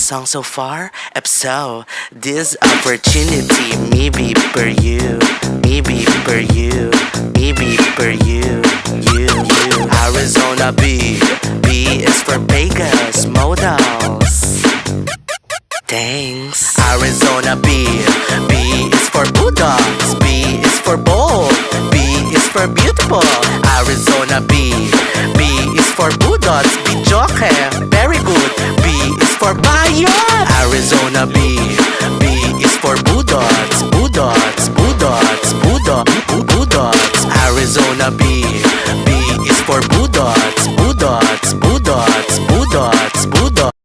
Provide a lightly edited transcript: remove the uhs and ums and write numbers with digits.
song so far? If so, this opportunity maybe for you, maybe for you, maybe for you, you. Arizona B, B is for Vegas models. Thanks. Arizona B, B is for bulldogs, B is for bold, B is for beautiful. Arizona B, B is for bulldogs, B joke, very good. B is for Bayan. Arizona B,